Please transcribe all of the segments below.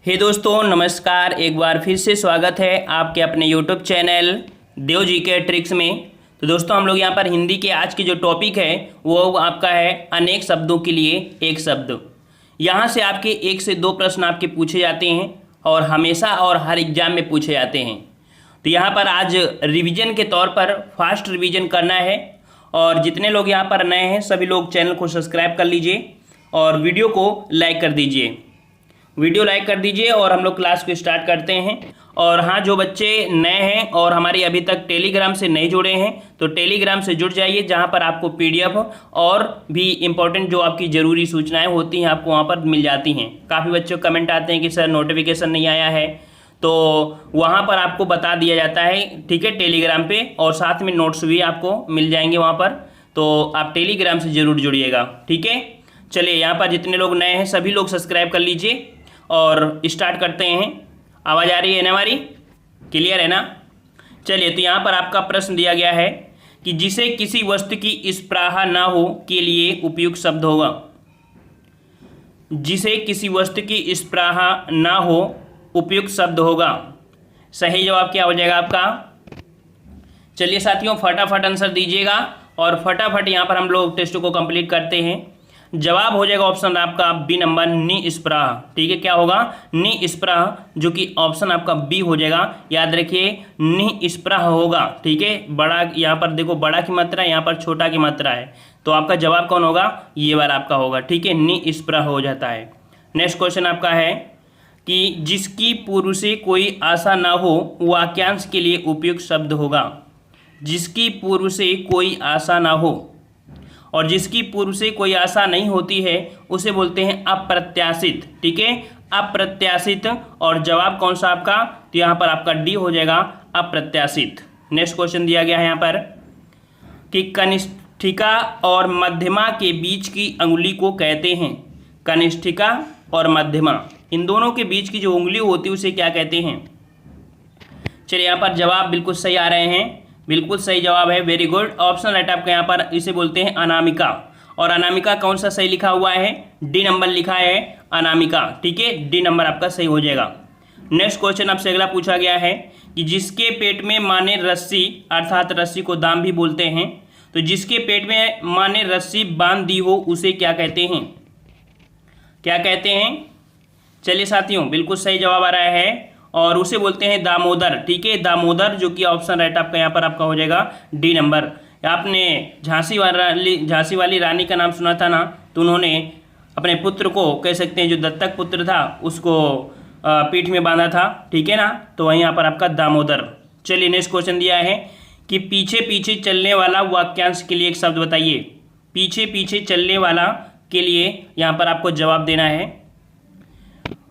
हे दोस्तों नमस्कार। एक बार फिर से स्वागत है आपके अपने यूट्यूब चैनल देव जी के ट्रिक्स में। तो दोस्तों हम लोग यहाँ पर हिंदी के आज की जो टॉपिक है वो आपका है अनेक शब्दों के लिए एक शब्द। यहाँ से आपके 1 से 2 प्रश्न आपके पूछे जाते हैं और हमेशा और हर एग्जाम में पूछे जाते हैं। तो यहाँ पर आज रिवीजन के तौर पर फास्ट रिवीजन करना है और जितने लोग यहाँ पर नए हैं सभी लोग चैनल को सब्सक्राइब कर लीजिए और वीडियो को लाइक कर दीजिए। वीडियो लाइक कर दीजिए और हम लोग क्लास को स्टार्ट करते हैं। और हाँ, जो बच्चे नए हैं और हमारे अभी तक टेलीग्राम से नहीं जुड़े हैं तो टेलीग्राम से जुड़ जाइए, जहाँ पर आपको पीडीएफ और भी इम्पोर्टेंट जो आपकी ज़रूरी सूचनाएं होती हैं आपको वहाँ पर मिल जाती हैं। काफ़ी बच्चों को कमेंट आते हैं कि सर नोटिफिकेशन नहीं आया है, तो वहाँ पर आपको बता दिया जाता है, ठीक है, टेलीग्राम पे। और साथ में नोट्स भी आपको मिल जाएंगे वहाँ पर, तो आप टेलीग्राम से ज़रूर जुड़िएगा, ठीक है। चलिए, यहाँ पर जितने लोग नए हैं सभी लोग सब्सक्राइब कर लीजिए और स्टार्ट करते हैं। आवाज़ आ रही है ना हमारी? क्लियर है ना? चलिए, तो यहाँ पर आपका प्रश्न दिया गया है कि जिसे किसी वस्तु की स्पृहा ना हो के लिए उपयुक्त शब्द होगा। जिसे किसी वस्तु की स्पृहा ना हो उपयुक्त शब्द होगा। सही जवाब क्या हो जाएगा आपका? चलिए साथियों, फटाफट आंसर दीजिएगा और फटाफट यहाँ पर हम लोग टेस्ट को कंप्लीट करते हैं। जवाब हो जाएगा ऑप्शन आपका बी नंबर, निस्पृह। ठीक है, क्या होगा? निस्पृह, जो कि ऑप्शन आपका बी हो जाएगा। याद रखिए, निस्पृह होगा, ठीक है। बड़ा, यहाँ पर देखो बड़ा की मात्रा, यहाँ पर छोटा की मात्रा है, तो आपका जवाब कौन होगा? ये वाला आपका होगा, ठीक है, निस्पृह हो जाता है। नेक्स्ट क्वेश्चन आपका है कि जिसकी पूर्व से कोई आशा ना हो वाक्यांश के लिए उपयुक्त शब्द होगा। जिसकी पूर्व से कोई आशा ना हो, और जिसकी पूर्व से कोई आशा नहीं होती है उसे बोलते हैं अप्रत्याशित, ठीक है, अप्रत्याशित। और जवाब कौन सा आपका? तो यहाँ पर आपका डी हो जाएगा, अप्रत्याशित। नेक्स्ट क्वेश्चन दिया गया है यहाँ पर कि कनिष्ठिका और मध्यमा के बीच की अंगुली को कहते हैं। कनिष्ठिका और मध्यमा, इन दोनों के बीच की जो उंगली होती है उसे क्या कहते हैं? चलिए, यहाँ पर जवाब बिल्कुल सही आ रहे हैं, बिल्कुल सही जवाब है, वेरी गुड। ऑप्शन राइट आपका यहाँ पर, इसे बोलते हैं अनामिका। और अनामिका कौन सा सही लिखा हुआ है? डी नंबर लिखा है अनामिका, ठीक है, डी नंबर आपका सही हो जाएगा। नेक्स्ट क्वेश्चन आपसे अगला पूछा गया है कि जिसके पेट में माँ ने रस्सी, अर्थात रस्सी को दाम भी बोलते हैं, तो जिसके पेट में माँ ने रस्सी बांध दी हो उसे क्या कहते हैं? क्या कहते हैं? चलिए साथियों, बिल्कुल सही जवाब आ रहा है और उसे बोलते हैं दामोदर, ठीक है, दामोदर, जो कि ऑप्शन राइट आपका यहाँ पर आपका हो जाएगा डी नंबर। आपने झांसी वाली रानी का नाम सुना था ना, तो उन्होंने अपने पुत्र को, कह सकते हैं जो दत्तक पुत्र था, उसको पीठ में बांधा था, ठीक है ना, तो वहीं यहाँ पर आपका दामोदर। चलिए, नेक्स्ट क्वेश्चन दिया है कि पीछे पीछे चलने वाला वाक्यांश के लिए एक शब्द बताइए। पीछे पीछे चलने वाला के लिए यहाँ पर आपको जवाब देना है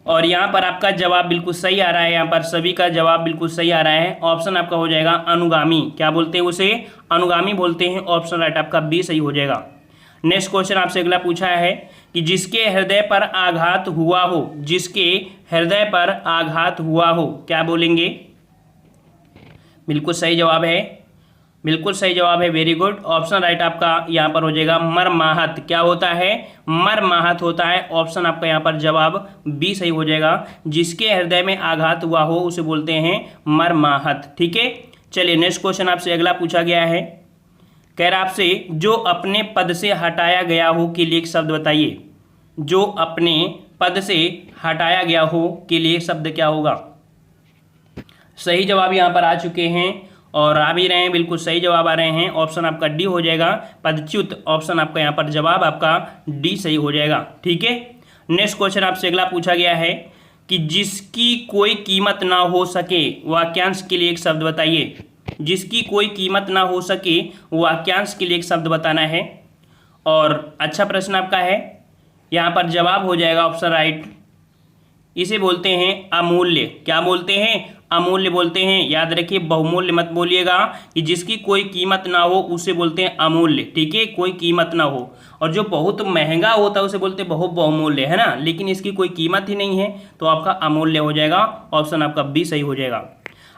और यहाँ पर आपका जवाब बिल्कुल सही आ रहा है। यहाँ पर सभी का जवाब बिल्कुल सही आ रहा है। ऑप्शन आपका हो जाएगा अनुगामी। क्या बोलते हैं उसे? अनुगामी बोलते हैं। ऑप्शन राइट आपका बी सही हो जाएगा। नेक्स्ट क्वेश्चन आपसे अगला पूछा है कि जिसके हृदय पर आघात हुआ हो। जिसके हृदय पर आघात हुआ हो, क्या बोलेंगे? बिल्कुल सही जवाब है, बिल्कुल सही जवाब है, वेरी गुड। ऑप्शन राइट आपका यहाँ पर हो जाएगा मर्माहत। क्या होता है? मर्माहत होता है। ऑप्शन आपका यहाँ पर जवाब बी सही हो जाएगा। जिसके हृदय में आघात हुआ हो उसे बोलते हैं मर्माहत, ठीक है। चलिए, नेक्स्ट क्वेश्चन आपसे अगला पूछा गया है, कह रहा आपसे जो अपने पद से हटाया गया हो के लिए एक शब्द बताइए। जो अपने पद से हटाया गया हो के लिए शब्द क्या होगा? सही जवाब यहाँ पर आ चुके हैं और आ भी रहे हैं, बिल्कुल सही जवाब आ रहे हैं। ऑप्शन आपका डी हो जाएगा, पदच्युत। ऑप्शन आपका यहाँ पर जवाब आपका डी सही हो जाएगा, ठीक है। नेक्स्ट क्वेश्चन आपसे अगला पूछा गया है कि जिसकी कोई कीमत ना हो सके वाक्यांश के लिए एक शब्द बताइए। जिसकी कोई कीमत ना हो सके वाक्यांश के लिए एक शब्द बताना है और अच्छा प्रश्न आपका है। यहाँ पर जवाब हो जाएगा ऑप्शन राइट, इसे बोलते हैं अमूल्य। क्या बोलते हैं? अमूल्य बोलते हैं। याद रखिए, बहुमूल्य मत बोलिएगा कि जिसकी कोई कीमत ना हो उसे बोलते हैं अमूल्य, ठीक है, कोई कीमत ना हो। और जो बहुत महंगा होता है उसे बोलते हैं बहुत बहुमूल्य, है ना, लेकिन इसकी कोई कीमत ही नहीं है तो आपका अमूल्य हो जाएगा। ऑप्शन आपका बी सही हो जाएगा।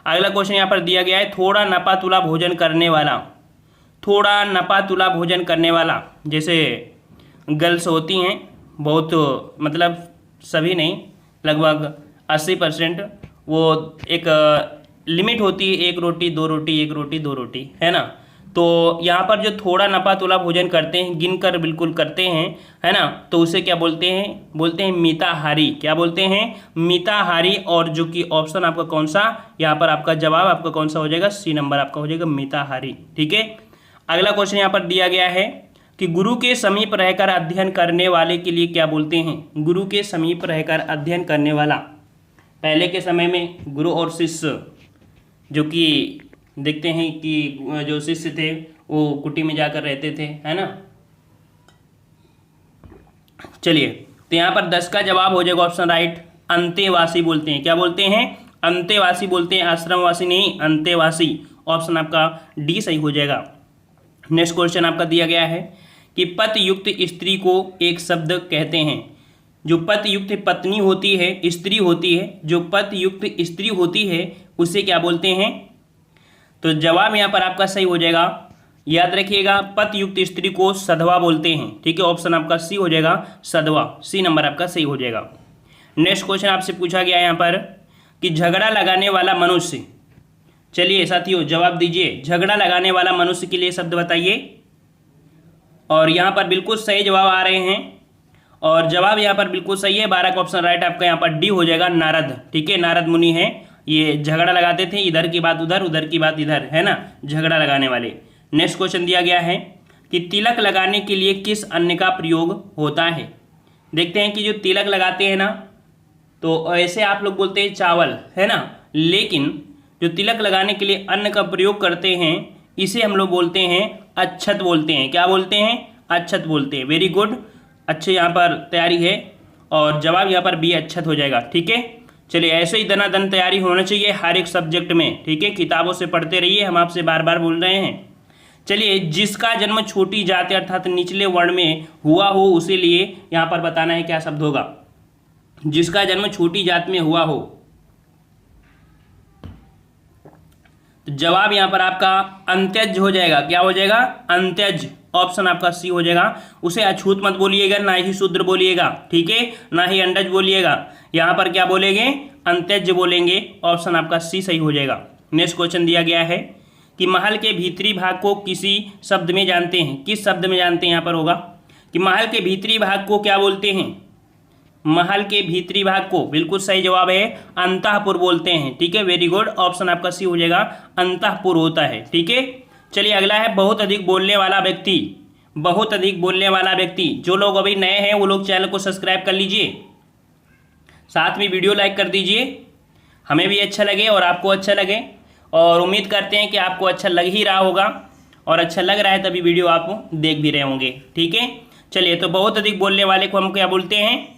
अगला क्वेश्चन यहाँ पर दिया गया है, थोड़ा नपा तुला भोजन करने वाला। थोड़ा नपा तुला भोजन करने वाला, जैसे गर्ल्स होती हैं बहुत, मतलब सभी नहीं, लगभग 80%। वो एक लिमिट होती है, 1 रोटी 2 रोटी, 1 रोटी 2 रोटी, है ना। तो यहाँ पर जो थोड़ा नपा तुला भोजन करते हैं, गिन कर बिल्कुल करते हैं, है ना, तो उसे क्या बोलते हैं? बोलते हैं मिताहारी। क्या बोलते हैं? मिताहारी। और जो कि ऑप्शन आपका कौन सा, यहाँ पर आपका जवाब आपका कौन सा हो जाएगा? सी नंबर आपका हो जाएगा मिताहारी। ठीक है, अगला क्वेश्चन यहाँ पर दिया गया है कि गुरु के समीप रहकर अध्ययन करने वाले के लिए क्या बोलते हैं? गुरु के समीप रहकर अध्ययन करने वाला, पहले के समय में गुरु और शिष्य, जो कि देखते हैं कि जो शिष्य थे वो कुटी में जाकर रहते थे, है ना। चलिए, तो यहाँ पर 10 का जवाब हो जाएगा ऑप्शन राइट, अंतेवासी बोलते हैं। क्या बोलते हैं? अंतेवासी बोलते हैं, आश्रमवासी नहीं, अंतेवासी। ऑप्शन आपका डी सही हो जाएगा। नेक्स्ट क्वेश्चन आपका दिया गया है कि पतियुक्त स्त्री को एक शब्द कहते हैं। जो पतियुक्त पत्नी होती है, स्त्री होती है, जो पतियुक्त स्त्री होती है उसे क्या बोलते हैं? तो जवाब यहाँ पर आपका सही हो जाएगा, याद रखिएगा, पतियुक्त स्त्री को सधवा बोलते हैं। ठीक है, ऑप्शन आपका सी हो जाएगा, सधवा। सी नंबर आपका सही हो जाएगा। नेक्स्ट क्वेश्चन आपसे पूछा गया है यहाँ पर कि झगड़ा लगाने वाला मनुष्य, चलिए साथियों जवाब दीजिए, झगड़ा लगाने वाला मनुष्य के लिए शब्द बताइए। और यहाँ पर बिल्कुल सही जवाब आ रहे हैं, और जवाब यहाँ पर बिल्कुल सही है, 12 का ऑप्शन राइट आपका यहाँ पर डी हो जाएगा, नारद। ठीक है, नारद मुनि है, ये झगड़ा लगाते थे, इधर की बात उधर, उधर की बात इधर, है ना, झगड़ा लगाने वाले। नेक्स्ट क्वेश्चन दिया गया है कि तिलक लगाने के लिए किस अन्न का प्रयोग होता है? देखते हैं कि जो तिलक लगाते हैं ना, तो ऐसे आप लोग बोलते हैं चावल, है ना, लेकिन जो तिलक लगाने के लिए अन्न का प्रयोग करते हैं इसे हम लोग बोलते हैं अक्षत बोलते हैं। क्या बोलते हैं? अक्षत बोलते हैं। वेरी गुड, अच्छे यहाँ पर तैयारी है, और जवाब यहाँ पर बी अक्षत हो जाएगा। ठीक है, चलिए ऐसे ही दनादन तैयारी होना चाहिए हर एक सब्जेक्ट में। ठीक है, किताबों से पढ़ते रहिए, हम आपसे बार बार बोल रहे हैं। चलिए, जिसका जन्म छोटी जाति अर्थात निचले वर्ण में हुआ हो उसे लिए यहाँ पर बताना है क्या शब्द होगा। जिसका जन्म छोटी जात में हुआ हो, तो जवाब यहाँ पर आपका अंत्यज हो जाएगा। क्या हो जाएगा? अंत्यज। ऑप्शन आपका सी हो जाएगा। उसे अछूत मत बोलिएगा, ना ही शूद्र बोलिएगा, ठीक है, ना ही अंडज बोलिएगा, यहाँ पर क्या बोलेंगे? अंत्यज बोलेंगे। ऑप्शन आपका सी सही हो जाएगा। नेक्स्ट क्वेश्चन दिया गया है कि महल के भीतरी भाग को किसी शब्द में जानते हैं। किस शब्द में जानते हैं यहाँ पर होगा कि महल के भीतरी भाग को क्या बोलते हैं? महल के भीतरी भाग को, बिल्कुल सही जवाब है, अंतःपुर बोलते हैं। ठीक है, वेरी गुड, ऑप्शन आपका सी हो जाएगा, अंतःपुर होता है। ठीक है, चलिए अगला है बहुत अधिक बोलने वाला व्यक्ति। बहुत अधिक बोलने वाला व्यक्ति, जो लोग अभी नए हैं वो लोग चैनल को सब्सक्राइब कर लीजिए, साथ में वीडियो लाइक कर दीजिए, हमें भी अच्छा लगे और आपको अच्छा लगे, और उम्मीद करते हैं कि आपको अच्छा लग ही रहा होगा, और अच्छा लग रहा है तभी वीडियो आप देख भी रहे होंगे। ठीक है, चलिए, तो बहुत अधिक बोलने वाले को हम क्या बोलते हैं?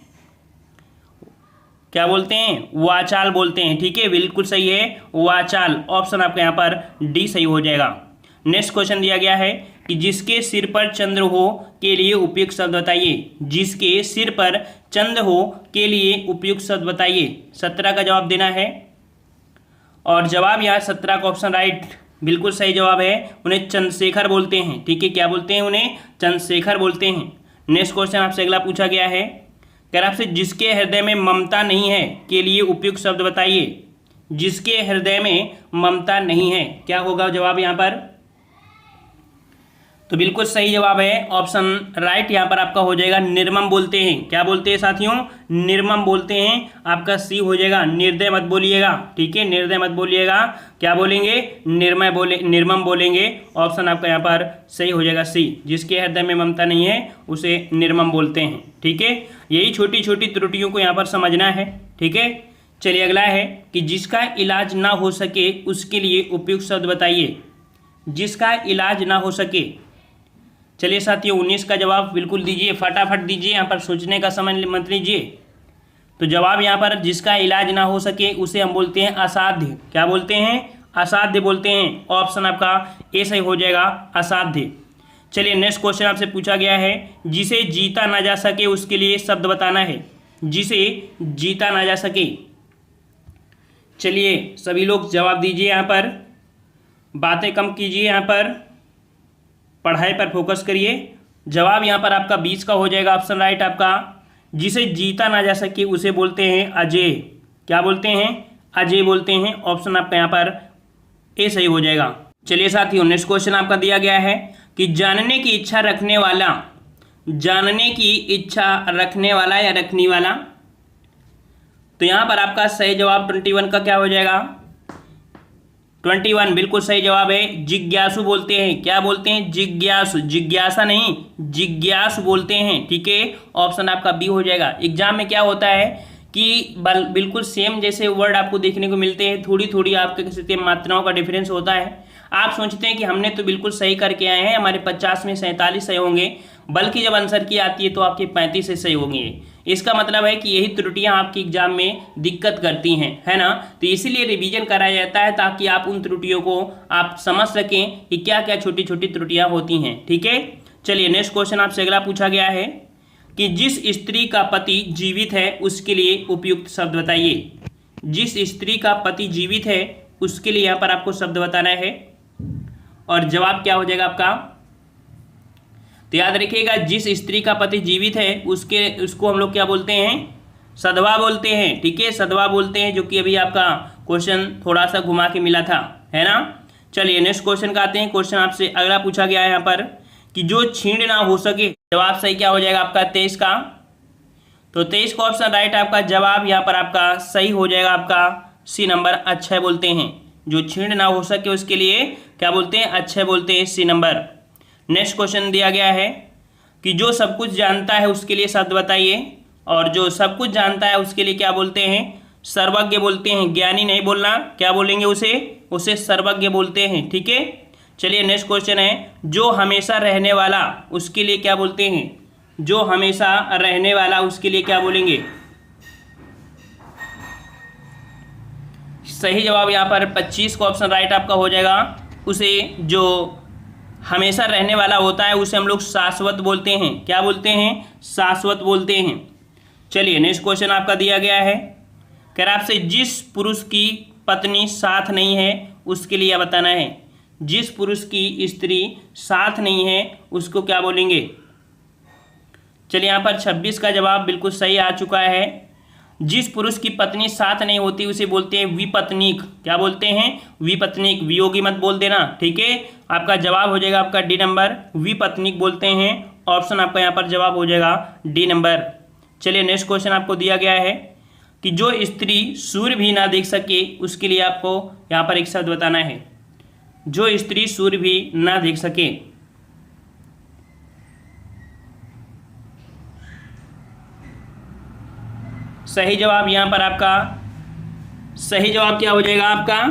क्या बोलते हैं? वाचाल बोलते हैं। ठीक है, बिल्कुल सही है, वाचाल। ऑप्शन आपका यहाँ पर डी सही हो जाएगा। नेक्स्ट क्वेश्चन दिया गया है कि जिसके सिर पर चंद्र हो के लिए उपयुक्त शब्द बताइए। जिसके सिर पर चंद्र हो के लिए उपयुक्त शब्द बताइए। 17 का जवाब देना है, और जवाब यहाँ 17 का ऑप्शन राइट, बिल्कुल सही जवाब है। उन्हें चंद्रशेखर बोलते हैं। ठीक है, क्या बोलते हैं? उन्हें चंद्रशेखर बोलते हैं। नेक्स्ट क्वेश्चन आपसे अगला पूछा गया है, कह रहा आपसे जिसके हृदय में ममता नहीं है के लिए उपयुक्त शब्द बताइए। जिसके हृदय में ममता नहीं है, क्या होगा जवाब यहाँ पर? तो बिल्कुल सही जवाब है, ऑप्शन राइट यहाँ पर आपका हो जाएगा, निर्मम बोलते हैं। क्या बोलते हैं साथियों? निर्मम बोलते हैं। आपका सी हो जाएगा, निर्दय मत बोलिएगा। ठीक है, निर्दय मत बोलिएगा, क्या बोलेंगे? निर्मम बोलेंगे। ऑप्शन आपका यहाँ पर सही हो जाएगा सी। जिसके हृदय में ममता नहीं है उसे निर्मम बोलते हैं। ठीक है, यही छोटी छोटी त्रुटियों को यहाँ पर समझना है। ठीक है, चलिए अगला है कि जिसका इलाज ना हो सके उसके लिए उपयुक्त शब्द बताइए। जिसका इलाज ना हो सके, चलिए साथियों 19 का जवाब बिल्कुल दीजिए, फटाफट दीजिए, यहाँ पर सोचने का समय मत लीजिए। तो जवाब यहाँ पर जिसका इलाज ना हो सके उसे हम बोलते हैं असाध्य। क्या बोलते हैं? असाध्य बोलते हैं। ऑप्शन आपका ए सही हो जाएगा, असाध्य। चलिए नेक्स्ट क्वेश्चन आपसे पूछा गया है, जिसे जीता ना जा सके उसके लिए शब्द बताना है। जिसे जीता ना जा सके, चलिए सभी लोग जवाब दीजिए, यहाँ पर बातें कम कीजिए, यहाँ पर पढ़ाई पर फोकस करिए। जवाब यहाँ पर आपका 20 का हो जाएगा, ऑप्शन राइट आपका। जिसे जीता ना जा सके उसे बोलते हैं अजेय। क्या बोलते हैं, अजय बोलते हैं। ऑप्शन आपका यहाँ पर ए सही हो जाएगा। चलिए साथियों, नेक्स्ट क्वेश्चन आपका दिया गया है कि जानने की इच्छा रखने वाला, जानने की इच्छा रखने वाला या रखने वाला, तो यहाँ पर आपका सही जवाब 21 का क्या हो जाएगा, 21 बिल्कुल सही जवाब है। जिज्ञासु बोलते हैं, क्या बोलते हैं, जिज्ञासु, जिज्ञासा नहीं जिज्ञासु बोलते हैं, ठीक है। ऑप्शन आपका बी हो जाएगा। एग्जाम में क्या होता है कि बिल्कुल सेम जैसे वर्ड आपको देखने को मिलते हैं, थोड़ी थोड़ी आपके किसी मात्राओं का डिफरेंस होता है। आप सोचते हैं कि हमने तो बिल्कुल सही करके आए हैं, हमारे 50 में 47 सही होंगे, बल्कि जब आंसर की आती है तो आपके 35 से सही होंगे। इसका मतलब है कि यही त्रुटियां आपके एग्जाम में दिक्कत करती हैं, है ना। तो इसीलिए रिवीजन कराया जाता है ताकि आप उन त्रुटियों को आप समझ सकें कि क्या क्या छोटी छोटी त्रुटियां होती हैं, ठीक है। चलिए नेक्स्ट क्वेश्चन आपसे अगला पूछा गया है कि जिस स्त्री का पति जीवित है उसके लिए उपयुक्त शब्द बताइए। जिस स्त्री का पति जीवित है उसके लिए यहाँ पर आपको शब्द बताना है और जवाब क्या हो जाएगा आपका, तो याद रखिएगा जिस स्त्री का पति जीवित है उसको हम लोग क्या बोलते हैं, सधवा बोलते हैं, ठीक है, सधवा बोलते हैं, जो कि अभी आपका क्वेश्चन थोड़ा सा घुमा के मिला था, है ना। चलिए नेक्स्ट क्वेश्चन का आते हैं। क्वेश्चन आपसे अगला पूछा गया है यहाँ पर कि जो छीण ना हो सके, जवाब सही क्या हो जाएगा आपका 23 का, तो 23 का ऑप्शन राइट आपका जवाब यहाँ पर आपका सही हो जाएगा आपका सी नंबर, अक्षय बोलते हैं। जो छीण ना हो सके उसके लिए क्या बोलते हैं, अक्षय बोलते हैं, सी नंबर। नेक्स्ट क्वेश्चन दिया गया है कि जो सब कुछ जानता है उसके लिए शब्द बताइए, और जो सब कुछ जानता है उसके लिए क्या बोलते हैं, सर्वज्ञ बोलते हैं। ज्ञानी नहीं बोलना, क्या बोलेंगे उसे सर्वज्ञ बोलते हैं, ठीक है। चलिए नेक्स्ट क्वेश्चन है जो हमेशा रहने वाला उसके लिए क्या बोलते हैं, जो हमेशा रहने वाला उसके लिए क्या बोलेंगे। सही जवाब यहाँ पर 25 का ऑप्शन राइट आपका हो जाएगा। उसे जो हमेशा रहने वाला होता है उसे हम लोग शाश्वत बोलते हैं, क्या बोलते हैं, शाश्वत बोलते हैं। चलिए नेक्स्ट क्वेश्चन आपका दिया गया है, कह रहा आपसे जिस पुरुष की पत्नी साथ नहीं है उसके लिए बताना है। जिस पुरुष की स्त्री साथ नहीं है उसको क्या बोलेंगे। चलिए यहाँ पर 26 का जवाब बिल्कुल सही आ चुका है। जिस पुरुष की पत्नी साथ नहीं होती उसे बोलते हैं विपत्नीक, क्या बोलते हैं, विपत्नीक, वियोगी मत बोल देना, ठीक है। आपका जवाब हो जाएगा आपका डी नंबर, विपत्नीक बोलते हैं। ऑप्शन आपका यहाँ पर जवाब हो जाएगा डी नंबर। चलिए नेक्स्ट क्वेश्चन आपको दिया गया है कि जो स्त्री सूर्य भी ना देख सके उसके लिए आपको यहाँ पर एक शब्द बताना है। जो स्त्री सूर्य भी ना देख सके, सही जवाब यहाँ पर आपका, सही जवाब क्या हो जाएगा आपका,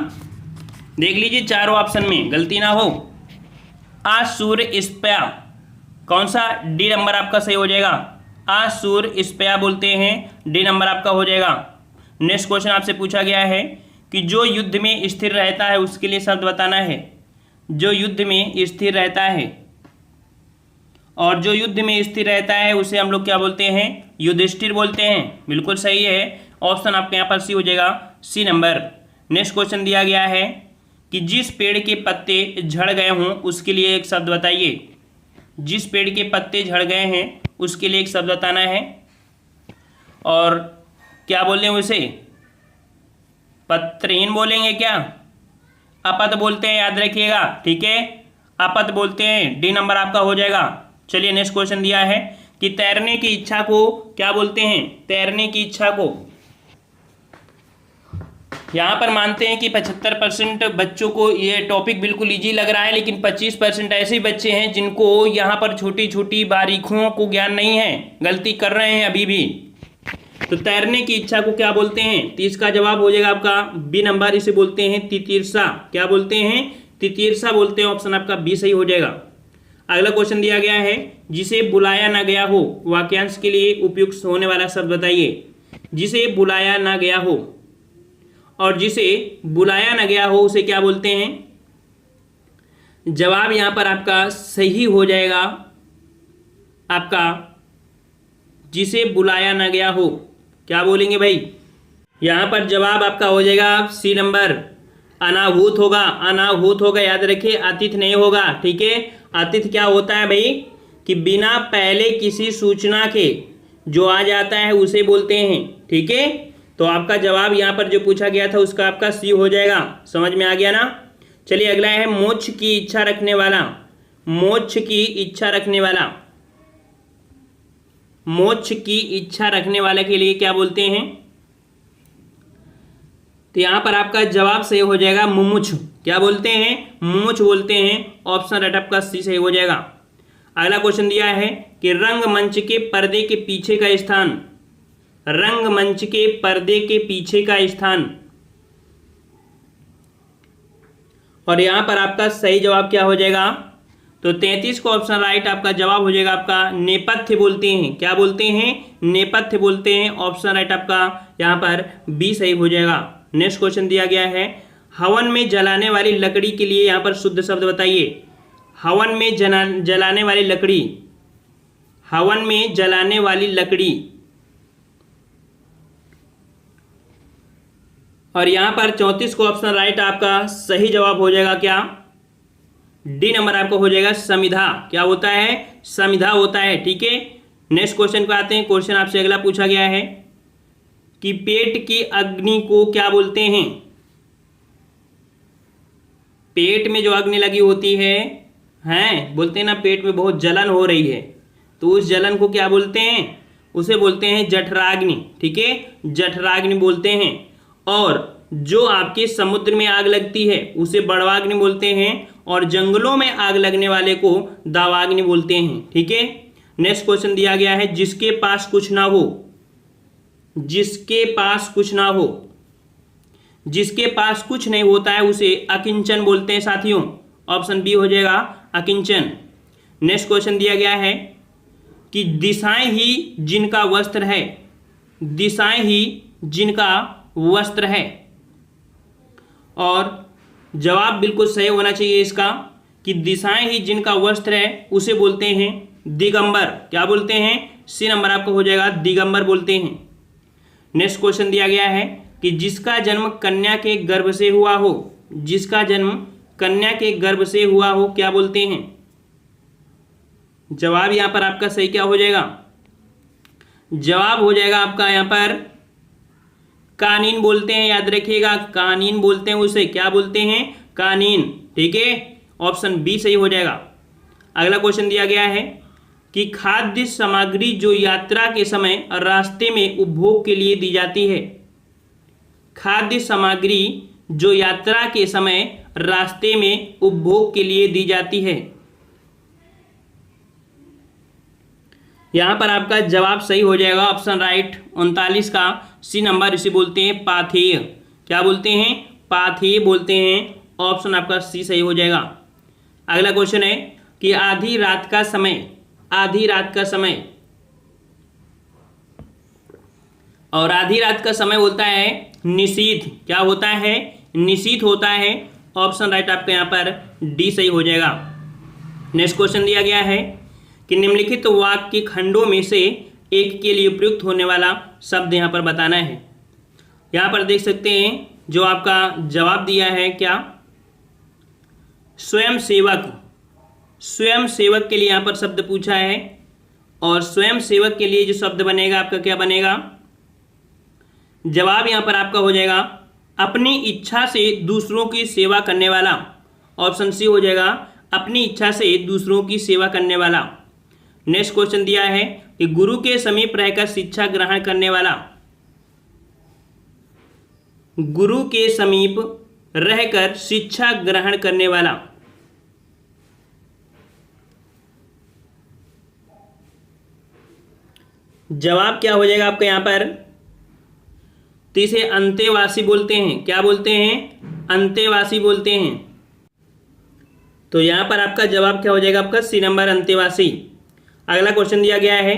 देख लीजिए चारों ऑप्शन में गलती ना हो। सूर्य स्पया, कौन सा, डी नंबर आपका सही हो जाएगा। सूर्य स्पया बोलते हैं, डी नंबर आपका हो जाएगा। नेक्स्ट क्वेश्चन आपसे पूछा गया है कि जो युद्ध में स्थिर रहता है उसके लिए शब्द बताना है। जो युद्ध में स्थिर रहता है, और जो युद्ध में स्थिर रहता है उसे हम लोग क्या बोलते हैं, युधिष्ठिर बोलते हैं, बिल्कुल सही है। ऑप्शन आपके यहाँ पर सी हो जाएगा, सी नंबर। नेक्स्ट क्वेश्चन दिया गया है कि जिस पेड़ के पत्ते झड़ गए हों उसके लिए एक शब्द बताइए। जिस पेड़ के पत्ते झड़ गए हैं उसके लिए एक शब्द बताना है, और क्या बोलें उसे, पत्रहीन बोलेंगे क्या, अपत बोलते हैं, याद रखिएगा, ठीक है, अपत बोलते हैं, डी नंबर आपका हो जाएगा। चलिए नेक्स्ट क्वेश्चन दिया है कि तैरने की इच्छा को क्या बोलते हैं। तैरने की इच्छा को, यहाँ पर मानते हैं कि 75% बच्चों को ये टॉपिक बिल्कुल इजी लग रहा है, लेकिन 25% ऐसे बच्चे हैं जिनको यहाँ पर छोटी छोटी बारीकियों को ज्ञान नहीं है, गलती कर रहे हैं अभी भी। तो तैरने की इच्छा को क्या बोलते हैं, तो इसका जवाब हो जाएगा आपका बी नंबर, इसे बोलते हैं तितीर्षा, क्या बोलते हैं, तितीर्षा बोलते हैं। ऑप्शन आपका बी सही हो जाएगा। अगला क्वेश्चन दिया गया है जिसे बुलाया ना गया हो, वाक्यांश के लिए उपयुक्त होने वाला शब्द बताइए। जिसे बुलाया ना गया हो, और जिसे बुलाया ना गया हो उसे क्या बोलते हैं। जवाब यहां पर आपका सही हो जाएगा आपका जिसे बुलाया ना गया हो, क्या बोलेंगे भाई, यहां पर जवाब आपका हो जाएगा सी नंबर, अनाहूत होगा, अनाहूत होगा, याद रखिए, आतिथ्य नहीं होगा, ठीक है। आतिथ्य क्या होता है भाई कि बिना पहले किसी सूचना के जो आ जाता है उसे बोलते हैं, ठीक है। तो आपका जवाब यहाँ पर जो पूछा गया था उसका आपका सी हो जाएगा। समझ में आ गया ना। चलिए अगला है मोक्ष की इच्छा रखने वाला। मोक्ष की इच्छा रखने वाला, मोक्ष की इच्छा रखने वाले के लिए क्या बोलते हैं? तो यहां पर आपका जवाब सही हो जाएगा मुमुक्षु। क्या बोलते हैं? मुमुक्षु बोलते हैं। ऑप्शन राइट आपका सी सही हो जाएगा। अगला क्वेश्चन दिया है कि रंगमंच के पर्दे के पीछे का स्थान, रंगमंच के पर्दे के पीछे का स्थान, और यहां पर आपका सही जवाब क्या हो जाएगा? तो 33 को ऑप्शन राइट आपका जवाब हो जाएगा आपका नेपथ्य बोलते हैं। क्या बोलते हैं? नेपथ्य बोलते हैं। ऑप्शन राइट आपका यहां पर बी सही हो जाएगा। नेक्स्ट क्वेश्चन दिया गया है हवन में जलाने वाली लकड़ी के लिए यहां पर शुद्ध शब्द बताइए। हवन में जलाने वाली लकड़ी, हवन में जलाने वाली लकड़ी, और यहां पर 34 को ऑप्शन राइट आपका सही जवाब हो जाएगा क्या? डी नंबर आपको हो जाएगा समिधा। क्या होता है? समिधा होता है। ठीक है, नेक्स्ट क्वेश्चन पे आते हैं। क्वेश्चन आपसे अगला पूछा गया है कि पेट की अग्नि को क्या बोलते हैं? पेट में जो अग्नि लगी होती है, बोलते हैं ना पेट में बहुत जलन हो रही है, तो उस जलन को क्या बोलते हैं? उसे बोलते हैं जठराग्नि। ठीक है, जठराग्नि बोलते हैं। और जो आपके समुद्र में आग लगती है उसे बड़वाग्नि बोलते हैं, और जंगलों में आग लगने वाले को दावाग्नि बोलते हैं। ठीक है, नेक्स्ट क्वेश्चन दिया गया है जिसके पास कुछ ना हो, जिसके पास कुछ ना हो, जिसके पास कुछ नहीं होता है उसे अकिंचन बोलते हैं साथियों। ऑप्शन बी हो जाएगा अकिंचन। नेक्स्ट क्वेश्चन दिया गया है कि दिशाएं ही जिनका वस्त्र है, दिशाएं ही जिनका वस्त्र है, और जवाब बिल्कुल सही होना चाहिए इसका कि दिशाएं ही जिनका वस्त्र है उसे बोलते हैं दिगंबर। क्या बोलते हैं? सी नंबर आपको हो जाएगा दिगंबर बोलते हैं। नेक्स्ट क्वेश्चन दिया गया है कि जिसका जन्म कन्या के गर्भ से हुआ हो, जिसका जन्म कन्या के गर्भ से हुआ हो क्या बोलते हैं? जवाब यहां पर आपका सही क्या हो जाएगा? जवाब हो जाएगा आपका यहां पर कानीन बोलते हैं। याद रखिएगा, कानीन बोलते हैं उसे। क्या बोलते हैं? कानीन। ठीक है, ऑप्शन बी सही हो जाएगा। अगला क्वेश्चन दिया गया है कि खाद्य सामग्री जो यात्रा के समय रास्ते में उपभोग के लिए दी जाती है, खाद्य सामग्री जो यात्रा के समय रास्ते में उपभोग के लिए दी जाती है, यहां पर आपका जवाब सही हो जाएगा ऑप्शन राइट 39 का सी नंबर, इसे बोलते हैं पाथेय। क्या बोलते हैं? पाथेय बोलते हैं। ऑप्शन आपका सी सही हो जाएगा। अगला क्वेश्चन है कि आधी रात का समय, आधी रात का समय, और आधी रात का समय होता है निशीथ। क्या होता है? निशीथ होता है। ऑप्शन राइट आपका यहाँ पर डी सही हो जाएगा। नेक्स्ट क्वेश्चन दिया गया है कि निम्नलिखित वाक्य के खंडों में से एक के लिए प्रयुक्त होने वाला शब्द यहाँ पर बताना है। यहाँ पर देख सकते हैं जो आपका जवाब दिया है क्या? स्वयं सेवक। स्वयं सेवक के लिए यहाँ पर शब्द पूछा है, और स्वयं सेवक के लिए जो शब्द बनेगा आपका क्या बनेगा? जवाब यहाँ पर आपका हो जाएगा अपनी इच्छा से दूसरों की सेवा करने वाला। ऑप्शन सी हो जाएगा अपनी इच्छा से दूसरों की सेवा करने वाला। नेक्स्ट क्वेश्चन दिया है कि गुरु के समीप रहकर शिक्षा ग्रहण करने वाला, गुरु के समीप रहकर शिक्षा ग्रहण करने वाला। जवाब क्या हो जाएगा आपका यहाँ पर? तो इसे अंतेवासी बोलते हैं। क्या बोलते हैं? अंतेवासी बोलते हैं। तो यहां पर आपका जवाब क्या हो जाएगा? आपका सी नंबर अंतेवासी। अगला क्वेश्चन दिया गया है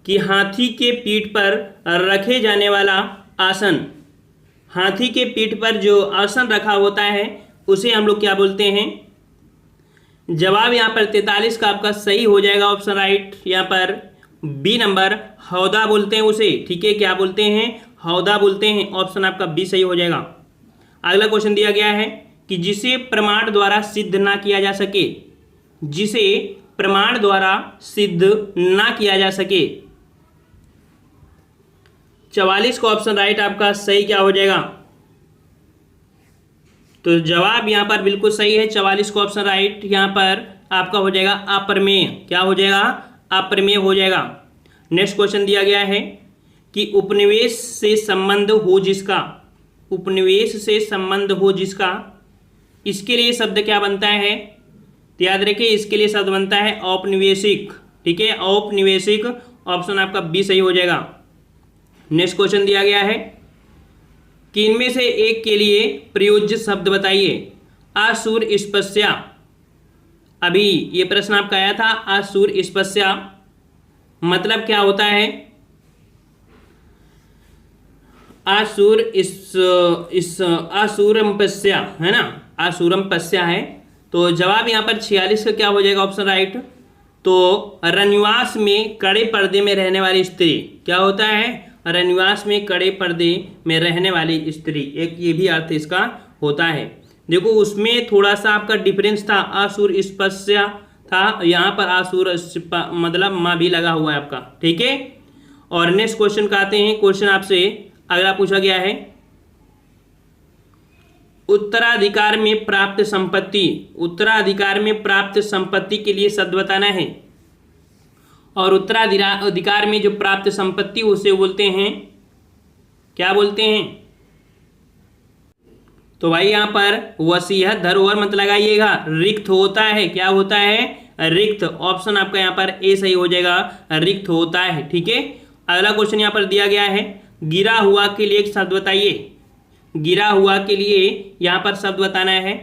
कि हाथी के पीठ पर रखे जाने वाला आसन, हाथी के पीठ पर जो आसन रखा होता है उसे हम लोग क्या बोलते हैं? जवाब यहाँ पर 43 का आपका सही हो जाएगा ऑप्शन राइट। यहाँ पर बी नंबर हौदा बोलते हैं उसे। ठीक है, क्या बोलते हैं? हौदा बोलते हैं। ऑप्शन आपका बी सही हो जाएगा। अगला क्वेश्चन दिया गया है कि जिसे प्रमाण द्वारा सिद्ध ना किया जा सके, जिसे प्रमाण द्वारा सिद्ध ना किया जा सके। 44 का ऑप्शन राइट आपका सही क्या हो जाएगा? तो जवाब यहाँ पर बिल्कुल सही है, 44 का ऑप्शन राइट यहाँ पर आपका हो जाएगा अप्रमेय। क्या हो जाएगा? अप्रमेय हो जाएगा। नेक्स्ट क्वेश्चन दिया गया है कि उपनिवेश से संबंध हो जिसका, उपनिवेश से संबंध हो जिसका, इसके लिए शब्द क्या बनता है? तो याद रखिए इसके लिए शब्द बनता है औपनिवेशिक। ठीक है, औपनिवेशिक, ऑप्शन आपका बी सही हो जाएगा। नेक्स्ट क्वेश्चन दिया गया है कि इनमें से एक के लिए प्रयोज्य शब्द बताइए। आशूर स्पस्या, अभी ये प्रश्न आपका आया था, आशूर स्पस्या मतलब क्या होता है? आशूर इस आशूरम पस्या है ना, आशूरम पस्या है। तो जवाब यहाँ पर 46 का क्या हो जाएगा ऑप्शन राइट? तो रनिवास में कड़े पर्दे में रहने वाली स्त्री, क्या होता है? रनिवास में कड़े पर्दे में रहने वाली स्त्री, एक ये भी अर्थ इसका होता है। देखो उसमें थोड़ा सा आपका डिफरेंस था, आशूर स्पस्या था, यहाँ पर आशूर मतलब माँ भी लगा हुआ है आपका। ठीक है, और नेक्स्ट क्वेश्चन का आते हैं। क्वेश्चन आपसे अगला पूछा गया है, उत्तराधिकार में प्राप्त संपत्ति, उत्तराधिकार में प्राप्त संपत्ति के लिए शब्द बताना है। और उत्तराधिकार में जो प्राप्त संपत्ति उसे बोलते हैं, क्या बोलते हैं? तो भाई यहाँ पर वसीयत धरोहर मत लगाइएगा, रिक्त होता है। क्या होता है? रिक्त। ऑप्शन आपका यहाँ पर ए सही हो जाएगा, रिक्त होता है। ठीक है, अगला क्वेश्चन यहाँ पर दिया गया है, गिरा हुआ के लिए एक शब्द बताइए। गिरा हुआ के लिए यहाँ पर शब्द बताना है,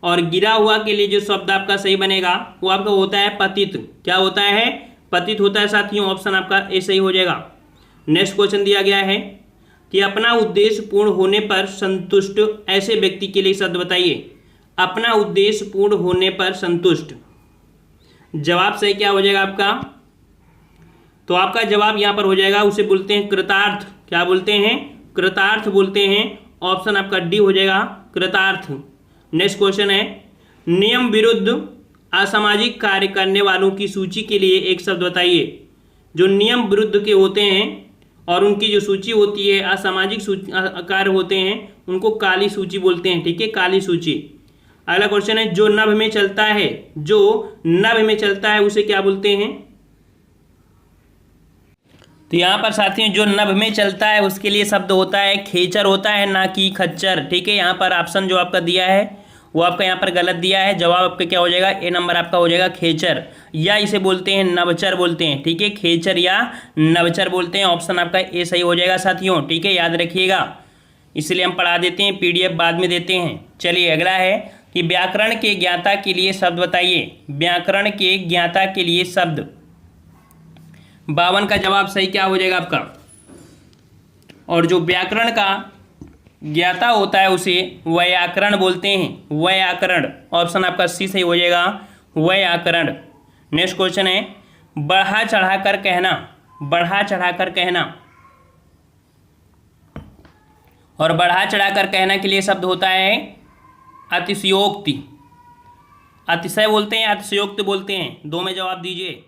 और गिरा हुआ के लिए जो शब्द आपका सही बनेगा वो आपका होता है पतित। क्या होता है? पतित होता है साथियों, ऑप्शन आपका ए सही हो जाएगा। नेक्स्ट क्वेश्चन दिया गया है कि अपना उद्देश्य पूर्ण होने पर संतुष्ट ऐसे व्यक्ति के लिए शब्द बताइए। अपना उद्देश्य पूर्ण होने पर संतुष्ट, जवाब सही क्या हो जाएगा आपका? तो आपका जवाब यहाँ पर हो जाएगा, उसे बोलते हैं कृतार्थ। क्या बोलते हैं? कृतार्थ बोलते हैं, ऑप्शन आपका डी हो जाएगा, कृतार्थ। नेक्स्ट क्वेश्चन है, नियम विरुद्ध असामाजिक कार्य करने वालों की सूची के लिए एक शब्द बताइए। जो नियम विरुद्ध के होते हैं और उनकी जो सूची होती है, असामाजिक कार्य होते हैं, उनको काली सूची बोलते हैं। ठीक है, काली सूची। अगला क्वेश्चन है, जो नभ में चलता है, जो नभ में चलता है उसे क्या बोलते हैं? तो यहाँ पर साथियों जो नभ में चलता है उसके लिए शब्द होता है खेचर होता है, ना कि खच्चर। ठीक है, यहाँ पर ऑप्शन जो आपका दिया है वो आपका यहाँ पर गलत दिया है। जवाब आपका क्या हो जाएगा? ए नंबर आपका हो जाएगा खेचर, या इसे बोलते हैं नभचर बोलते हैं। ठीक है, खेचर या नभचर बोलते हैं, ऑप्शन आपका ए सही हो जाएगा साथियों। ठीक है, याद रखिएगा, इसलिए हम पढ़ा देते हैं, PDF बाद में देते हैं। चलिए अगला है कि व्याकरण के ज्ञाता के लिए शब्द बताइए। व्याकरण के ज्ञाता के लिए शब्द, 52 का जवाब सही क्या हो जाएगा आपका? और जो व्याकरण का ज्ञाता होता है उसे व्याकरण बोलते हैं, व्याकरण। ऑप्शन आपका सी सही हो जाएगा, व्याकरण। नेक्स्ट क्वेश्चन है, बढ़ा चढ़ाकर कहना, बढ़ा चढ़ाकर कहना। और बढ़ा चढ़ाकर कहना के लिए शब्द होता है अतिशयोक्ति। अतिशय बोलते हैं, अतिशयोक्ति बोलते हैं, दो में जवाब दीजिए।